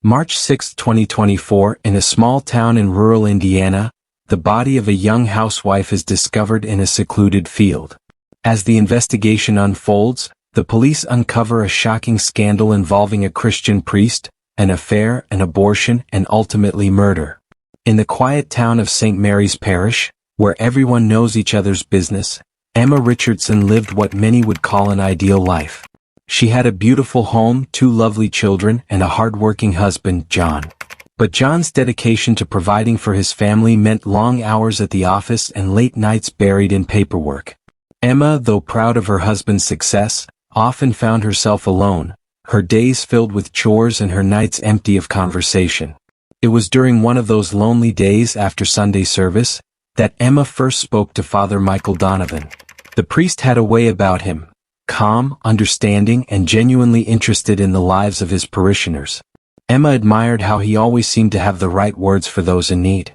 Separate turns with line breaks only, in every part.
March 6, 2024, in a small town in rural Indiana, the body of a young housewife is discovered in a secluded field. As the investigation unfolds, the police uncover a shocking scandal involving a Christian priest, an affair, an abortion, and ultimately murder. In the quiet town of St. Mary's Parish, where everyone knows each other's business, Emma Richardson lived what many would call an ideal life. She had a beautiful home, 2 lovely children, and a hard-working husband, John. But John's dedication to providing for his family meant long hours at the office and late nights buried in paperwork. Emma, though proud of her husband's success, often found herself alone, her days filled with chores and her nights empty of conversation. It was during one of those lonely days after Sunday service that Emma first spoke to Father Michael Donovan. The priest had a way about him, calm, understanding, and genuinely interested in the lives of his parishioners. Emma admired how he always seemed to have the right words for those in need.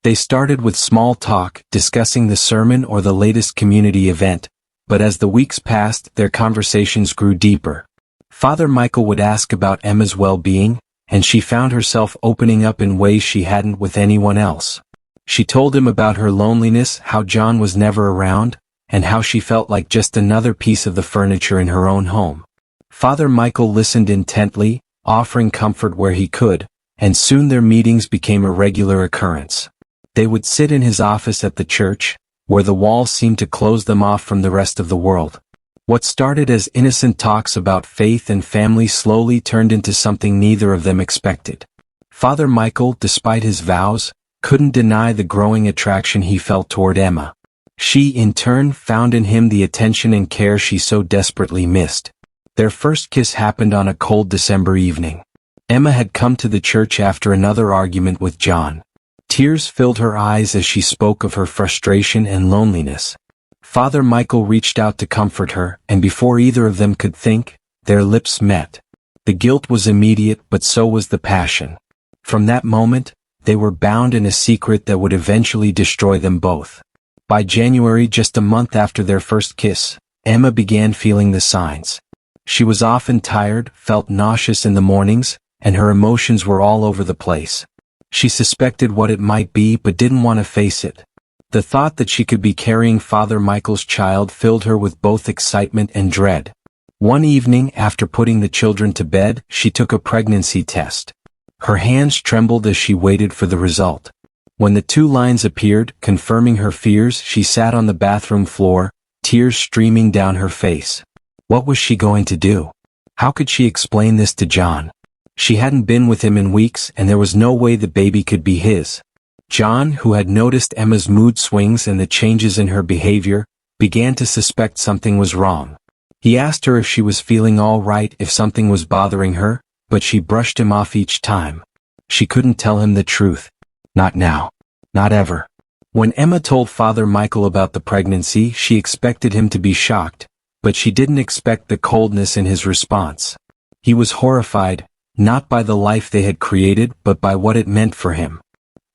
They started with small talk, discussing the sermon or the latest community event, but as the weeks passed, their conversations grew deeper. Father Michael would ask about Emma's well-being, and she found herself opening up in ways she hadn't with anyone else. She told him about her loneliness, how John was never around, and how she felt like just another piece of the furniture in her own home. Father Michael listened intently, offering comfort where he could, and soon their meetings became a regular occurrence. They would sit in his office at the church, where the walls seemed to close them off from the rest of the world. What started as innocent talks about faith and family slowly turned into something neither of them expected. Father Michael, despite his vows, couldn't deny the growing attraction he felt toward Emma. She, in turn, found in him the attention and care she so desperately missed. Their first kiss happened on a cold December evening. Emma had come to the church after another argument with John. Tears filled her eyes as she spoke of her frustration and loneliness. Father Michael reached out to comfort her, and before either of them could think, their lips met. The guilt was immediate, but so was the passion. From that moment, they were bound in a secret that would eventually destroy them both. By January, just a month after their first kiss, Emma began feeling the signs. She was often tired, felt nauseous in the mornings, and her emotions were all over the place. She suspected what it might be but didn't want to face it. The thought that she could be carrying Father Michael's child filled her with both excitement and dread. One evening, after putting the children to bed, she took a pregnancy test. Her hands trembled as she waited for the result. When the 2 lines appeared, confirming her fears, she sat on the bathroom floor, tears streaming down her face. What was she going to do? How could she explain this to John? She hadn't been with him in weeks, and there was no way the baby could be his. John, who had noticed Emma's mood swings and the changes in her behavior, began to suspect something was wrong. He asked her if she was feeling all right, if something was bothering her, but she brushed him off each time. She couldn't tell him the truth. Not now. Not ever. When Emma told Father Michael about the pregnancy, she expected him to be shocked, but she didn't expect the coldness in his response. He was horrified, not by the life they had created, but by what it meant for him.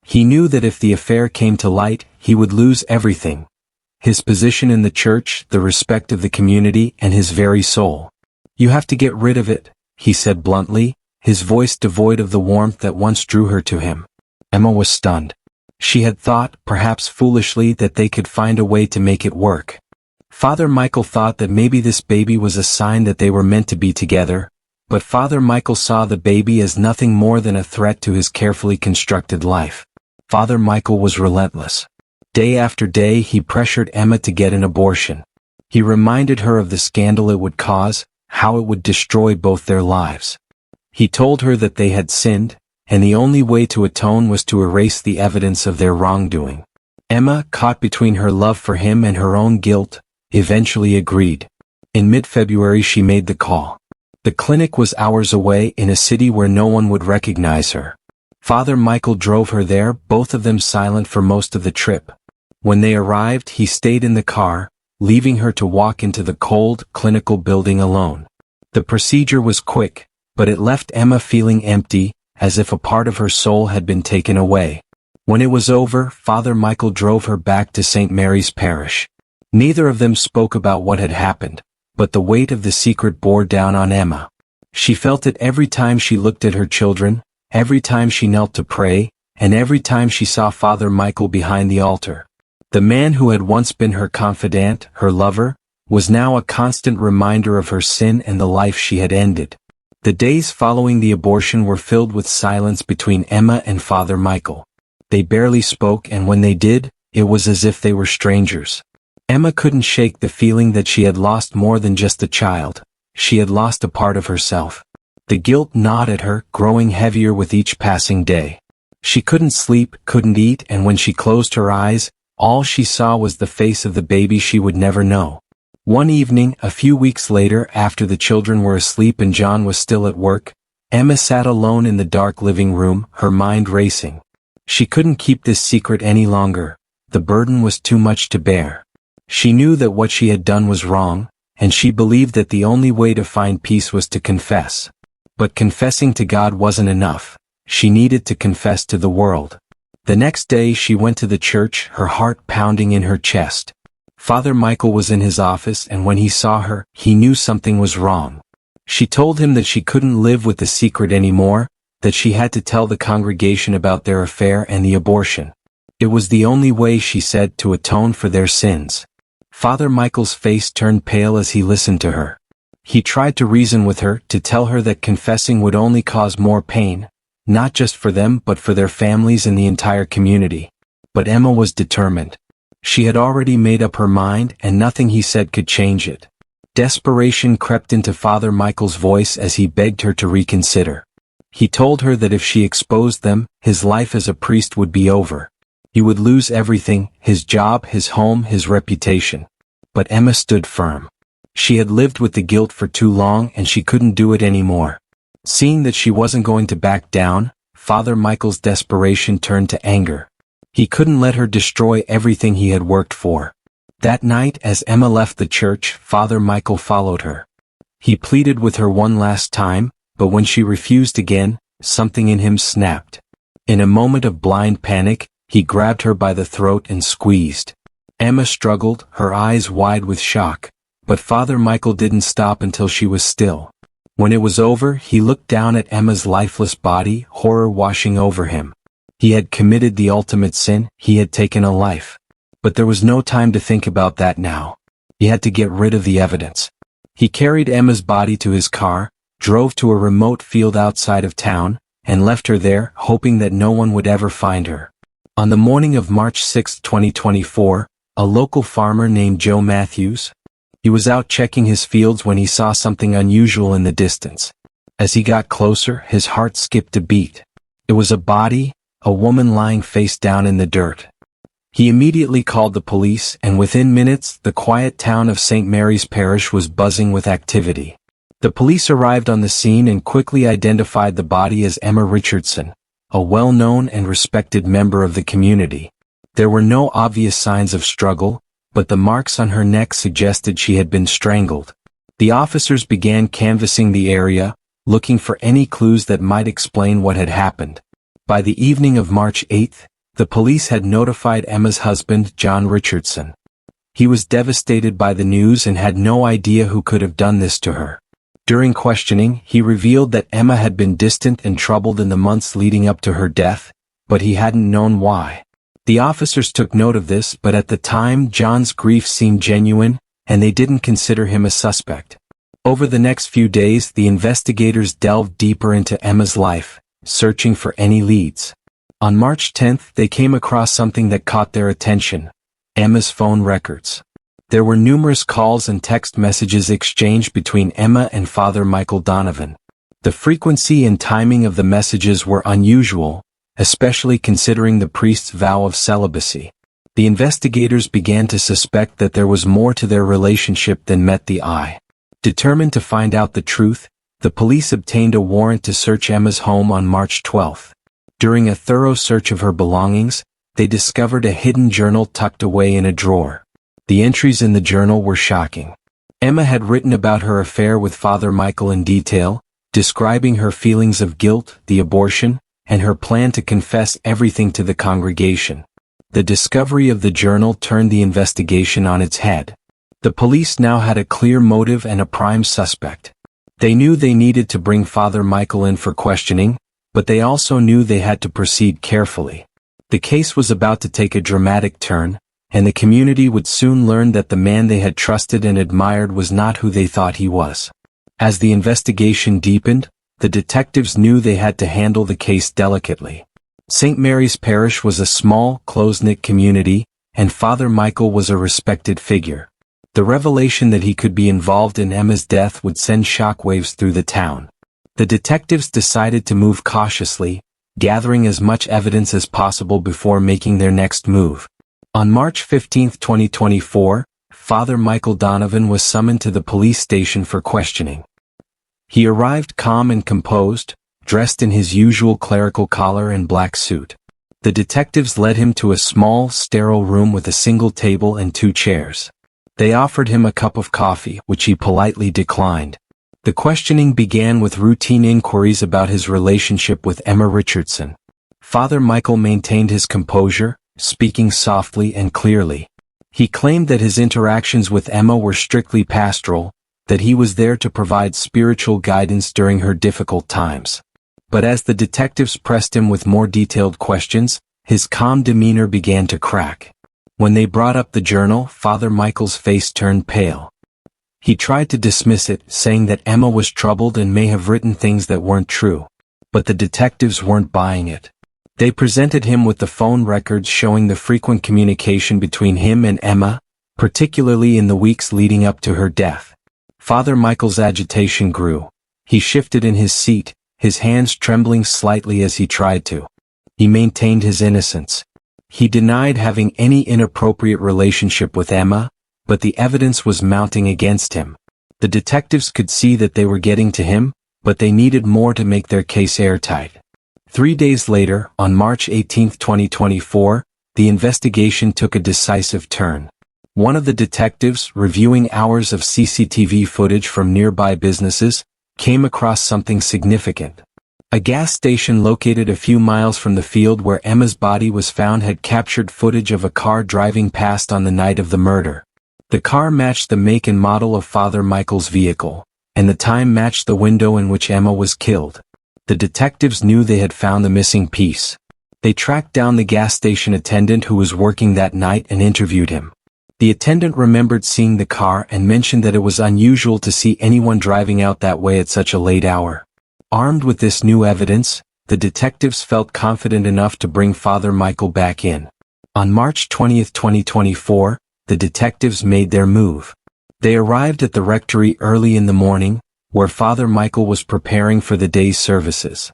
He knew that if the affair came to light, he would lose everything. His position in the church, the respect of the community, and his very soul. "You have to get rid of it," he said bluntly, his voice devoid of the warmth that once drew her to him. Emma was stunned. She had thought, perhaps foolishly, that they could find a way to make it work. Father Michael thought that maybe this baby was a sign that they were meant to be together, but Father Michael saw the baby as nothing more than a threat to his carefully constructed life. Father Michael was relentless. Day after day he pressured Emma to get an abortion. He reminded her of the scandal it would cause, how it would destroy both their lives. He told her that they had sinned, and the only way to atone was to erase the evidence of their wrongdoing. Emma, caught between her love for him and her own guilt, eventually agreed. In mid-February she made the call. The clinic was hours away in a city where no one would recognize her. Father Michael drove her there, both of them silent for most of the trip. When they arrived, he stayed in the car, leaving her to walk into the cold, clinical building alone. The procedure was quick, but it left Emma feeling empty, as if a part of her soul had been taken away. When it was over, Father Michael drove her back to St. Mary's Parish. Neither of them spoke about what had happened, but the weight of the secret bore down on Emma. She felt it every time she looked at her children, every time she knelt to pray, and every time she saw Father Michael behind the altar. The man who had once been her confidant, her lover, was now a constant reminder of her sin and the life she had ended. The days following the abortion were filled with silence between Emma and Father Michael. They barely spoke, and when they did, it was as if they were strangers. Emma couldn't shake the feeling that she had lost more than just a child. She had lost a part of herself. The guilt gnawed at her, growing heavier with each passing day. She couldn't sleep, couldn't eat, and when she closed her eyes, all she saw was the face of the baby she would never know. One evening, a few weeks later, after the children were asleep and John was still at work, Emma sat alone in the dark living room, her mind racing. She couldn't keep this secret any longer. The burden was too much to bear. She knew that what she had done was wrong, and she believed that the only way to find peace was to confess. But confessing to God wasn't enough. She needed to confess to the world. The next day she went to the church, her heart pounding in her chest. Father Michael was in his office, and when he saw her, he knew something was wrong. She told him that she couldn't live with the secret anymore, that she had to tell the congregation about their affair and the abortion. It was the only way, she said, to atone for their sins. Father Michael's face turned pale as he listened to her. He tried to reason with her, to tell her that confessing would only cause more pain, not just for them but for their families and the entire community. But Emma was determined. She had already made up her mind, and nothing he said could change it. Desperation crept into Father Michael's voice as he begged her to reconsider. He told her that if she exposed them, his life as a priest would be over. He would lose everything, his job, his home, his reputation. But Emma stood firm. She had lived with the guilt for too long, and she couldn't do it anymore. Seeing that she wasn't going to back down, Father Michael's desperation turned to anger. He couldn't let her destroy everything he had worked for. That night, as Emma left the church, Father Michael followed her. He pleaded with her one last time, but when she refused again, something in him snapped. In a moment of blind panic, he grabbed her by the throat and squeezed. Emma struggled, her eyes wide with shock, but Father Michael didn't stop until she was still. When it was over, he looked down at Emma's lifeless body, horror washing over him. He had committed the ultimate sin, he had taken a life. But there was no time to think about that now. He had to get rid of the evidence. He carried Emma's body to his car, drove to a remote field outside of town, and left her there, hoping that no one would ever find her. On the morning of March 6, 2024, a local farmer named Joe Matthews, he was out checking his fields when he saw something unusual in the distance. As he got closer, his heart skipped a beat. It was a body, a woman lying face down in the dirt. He immediately called the police, and within minutes, the quiet town of St. Mary's Parish was buzzing with activity. The police arrived on the scene and quickly identified the body as Emma Richardson, a well-known and respected member of the community. There were no obvious signs of struggle, but the marks on her neck suggested she had been strangled. The officers began canvassing the area, looking for any clues that might explain what had happened. By the evening of March 8, the police had notified Emma's husband, John Richardson. He was devastated by the news and had no idea who could have done this to her. During questioning, he revealed that Emma had been distant and troubled in the months leading up to her death, but he hadn't known why. The officers took note of this, but at the time John's grief seemed genuine, and they didn't consider him a suspect. Over the next few days, the investigators delved deeper into Emma's life, searching for any leads. On March 10th, they came across something that caught their attention: Emma's phone records. There were numerous calls and text messages exchanged between Emma and Father Michael Donovan. The frequency and timing of the messages were unusual, especially considering the priest's vow of celibacy. The investigators began to suspect that there was more to their relationship than met the eye. Determined to find out the truth, the police obtained a warrant to search Emma's home on March 12. During a thorough search of her belongings, they discovered a hidden journal tucked away in a drawer. The entries in the journal were shocking. Emma had written about her affair with Father Michael in detail, describing her feelings of guilt, the abortion, and her plan to confess everything to the congregation. The discovery of the journal turned the investigation on its head. The police now had a clear motive and a prime suspect. They knew they needed to bring Father Michael in for questioning, But they also knew they had to proceed carefully. The case was about to take a dramatic turn, and the community would soon learn that the man they had trusted and admired was not who they thought he was. As the investigation deepened, the detectives knew they had to handle the case delicately. St. Mary's Parish was a small, close-knit community, and Father Michael was a respected figure. The revelation that he could be involved in Emma's death would send shockwaves through the town. The detectives decided to move cautiously, gathering as much evidence as possible before making their next move. On March 15, 2024, Father Michael Donovan was summoned to the police station for questioning. He arrived calm and composed, dressed in his usual clerical collar and black suit. The detectives led him to a small, sterile room with a single table and 2 chairs. They offered him a cup of coffee, which he politely declined. The questioning began with routine inquiries about his relationship with Emma Richardson. Father Michael maintained his composure, speaking softly and clearly. He claimed that his interactions with Emma were strictly pastoral, that he was there to provide spiritual guidance during her difficult times. But as the detectives pressed him with more detailed questions, his calm demeanor began to crack. When they brought up the journal, Father Michael's face turned pale. He tried to dismiss it, saying that Emma was troubled and may have written things that weren't true. But the detectives weren't buying it. They presented him with the phone records showing the frequent communication between him and Emma, particularly in the weeks leading up to her death. Father Michael's agitation grew. He shifted in his seat, his hands trembling slightly as he tried to. He maintained his innocence. He denied having any inappropriate relationship with Emma, but the evidence was mounting against him. The detectives could see that they were getting to him, but they needed more to make their case airtight. 3 days later, on March 18, 2024, the investigation took a decisive turn. One of the detectives, reviewing hours of CCTV footage from nearby businesses, came across something significant. A gas station located a few miles from the field where Emma's body was found had captured footage of a car driving past on the night of the murder. The car matched the make and model of Father Michael's vehicle, and the time matched the window in which Emma was killed. The detectives knew they had found the missing piece. They tracked down the gas station attendant who was working that night and interviewed him. The attendant remembered seeing the car and mentioned that it was unusual to see anyone driving out that way at such a late hour. Armed with this new evidence, the detectives felt confident enough to bring Father Michael back in. On March 20, 2024, the detectives made their move. They arrived at the rectory early in the morning, where Father Michael was preparing for the day's services.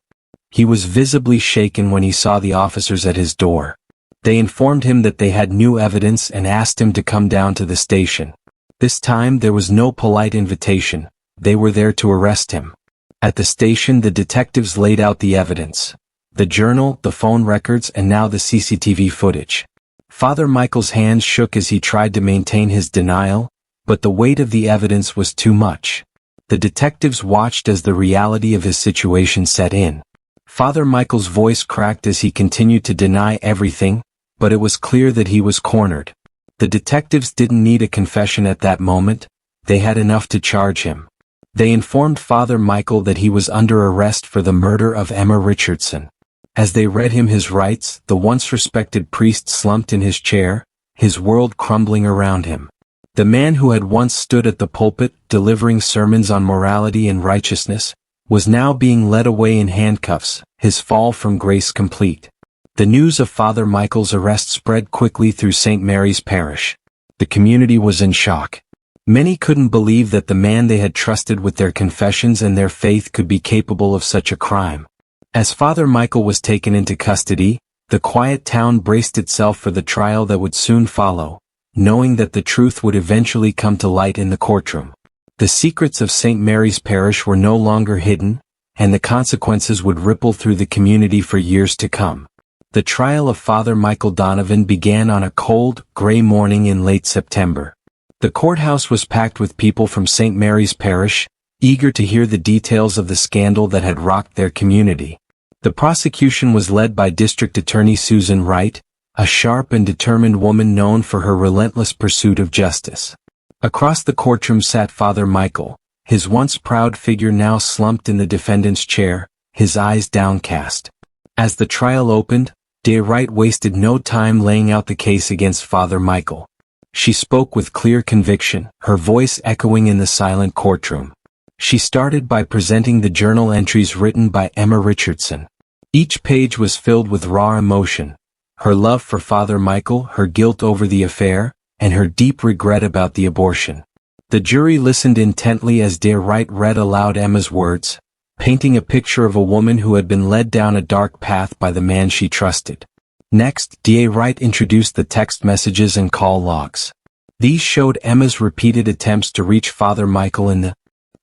He was visibly shaken when he saw the officers at his door. They informed him that they had new evidence and asked him to come down to the station. This time there was no polite invitation, they were there to arrest him. At the station the detectives laid out the evidence. The journal, the phone records, and now the CCTV footage. Father Michael's hands shook as he tried to maintain his denial, but the weight of the evidence was too much. The detectives watched as the reality of his situation set in. Father Michael's voice cracked as he continued to deny everything, but it was clear that he was cornered. The detectives didn't need a confession at that moment, they had enough to charge him. They informed Father Michael that he was under arrest for the murder of Emma Richardson. As they read him his rights, the once respected priest slumped in his chair, his world crumbling around him. The man who had once stood at the pulpit, delivering sermons on morality and righteousness, was now being led away in handcuffs, his fall from grace complete. The news of Father Michael's arrest spread quickly through St. Mary's Parish. The community was in shock. Many couldn't believe that the man they had trusted with their confessions and their faith could be capable of such a crime. As Father Michael was taken into custody, the quiet town braced itself for the trial that would soon follow, knowing that the truth would eventually come to light in the courtroom. The secrets of St. Mary's Parish were no longer hidden, and the consequences would ripple through the community for years to come. The trial of Father Michael Donovan began on a cold, gray morning in late September. The courthouse was packed with people from St. Mary's Parish, eager to hear the details of the scandal that had rocked their community. The prosecution was led by District Attorney Susan Wright, a sharp and determined woman known for her relentless pursuit of justice. Across the courtroom sat Father Michael, his once proud figure now slumped in the defendant's chair, his eyes downcast. As the trial opened, Wright wasted no time laying out the case against Father Michael. She spoke with clear conviction, her voice echoing in the silent courtroom. She started by presenting the journal entries written by Emma Richardson. Each page was filled with raw emotion, her love for Father Michael, her guilt over the affair, and her deep regret about the abortion. The jury listened intently as Wright read aloud Emma's words, painting a picture of a woman who had been led down a dark path by the man she trusted. Next, Wright introduced the text messages and call logs. These showed Emma's repeated attempts to reach Father Michael in the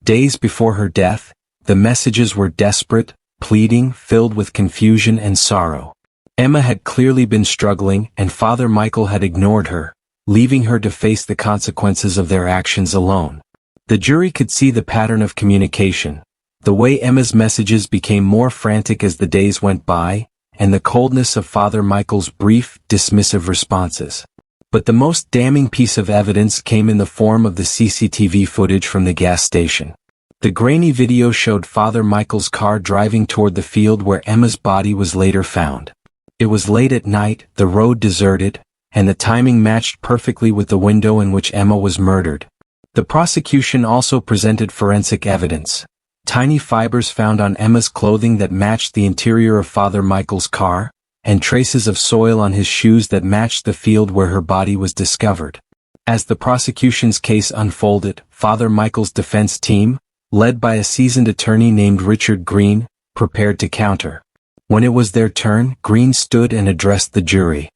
days before her death. The messages were desperate, pleading, filled with confusion and sorrow. Emma had clearly been struggling, and Father Michael had ignored her, leaving her to face the consequences of their actions alone. The jury could see the pattern of communication, the way Emma's messages became more frantic as the days went by, and the coldness of Father Michael's brief, dismissive responses. But the most damning piece of evidence came in the form of the CCTV footage from the gas station. The grainy video showed Father Michael's car driving toward the field where Emma's body was later found. It was late at night, the road deserted, and the timing matched perfectly with the window in which Emma was murdered. The prosecution also presented forensic evidence. Tiny fibers found on Emma's clothing that matched the interior of Father Michael's car, and traces of soil on his shoes that matched the field where her body was discovered. As the prosecution's case unfolded, Father Michael's defense team, led by a seasoned attorney named Richard Green, prepared to counter. When it was their turn, Green stood and addressed the jury.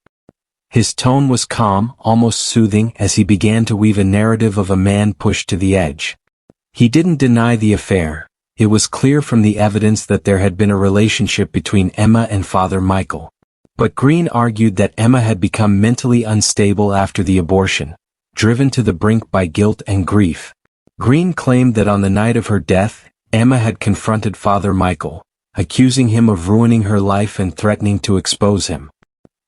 His tone was calm, almost soothing, as he began to weave a narrative of a man pushed to the edge. He didn't deny the affair. It was clear from the evidence that there had been a relationship between Emma and Father Michael. But Green argued that Emma had become mentally unstable after the abortion, driven to the brink by guilt and grief. Green claimed that on the night of her death, Emma had confronted Father Michael, accusing him of ruining her life and threatening to expose him.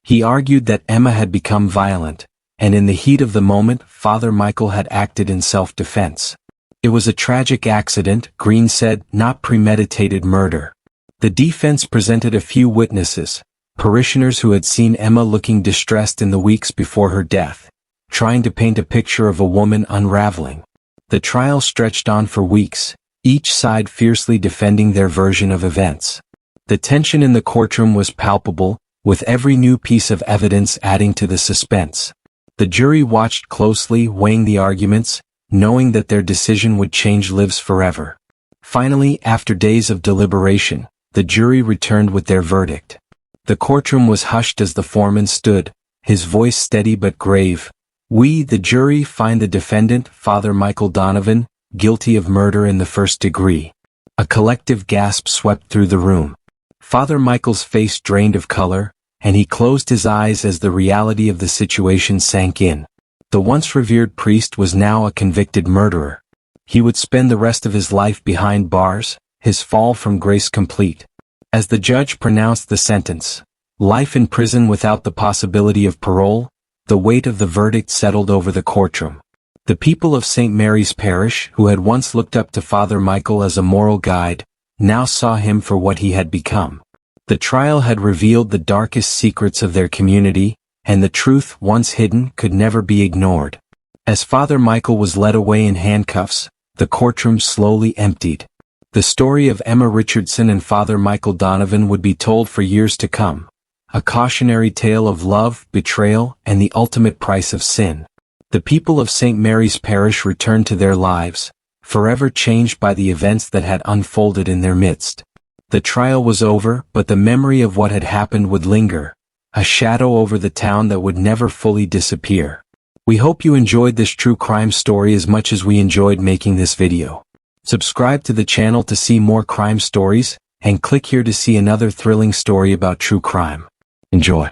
He argued that Emma had become violent, and in the heat of the moment, Father Michael had acted in self-defense. It was a tragic accident, Green said, not premeditated murder. The defense presented a few witnesses, parishioners who had seen Emma looking distressed in the weeks before her death, trying to paint a picture of a woman unraveling. The trial stretched on for weeks, each side fiercely defending their version of events. The tension in the courtroom was palpable, with every new piece of evidence adding to the suspense. The jury watched closely, weighing the arguments, knowing that their decision would change lives forever. Finally, after days of deliberation, the jury returned with their verdict. The courtroom was hushed as the foreman stood, his voice steady but grave. "We, the jury, find the defendant, Father Michael Donovan, guilty of murder in the first degree." A collective gasp swept through the room. Father Michael's face drained of color, and he closed his eyes as the reality of the situation sank in. The once revered priest was now a convicted murderer. He would spend the rest of his life behind bars, his fall from grace complete. As the judge pronounced the sentence, life in prison without the possibility of parole, the weight of the verdict settled over the courtroom. The people of St. Mary's Parish, who had once looked up to Father Michael as a moral guide, now saw him for what he had become. The trial had revealed the darkest secrets of their community, and the truth, once hidden, could never be ignored. As Father Michael was led away in handcuffs, the courtroom slowly emptied. The story of Emma Richardson and Father Michael Donovan would be told for years to come, a cautionary tale of love, betrayal, and the ultimate price of sin. The people of St. Mary's Parish returned to their lives, forever changed by the events that had unfolded in their midst. The trial was over, but the memory of what had happened would linger, a shadow over the town that would never fully disappear. We hope you enjoyed this true crime story as much as we enjoyed making this video. Subscribe to the channel to see more crime stories, and click here to see another thrilling story about true crime. Enjoy.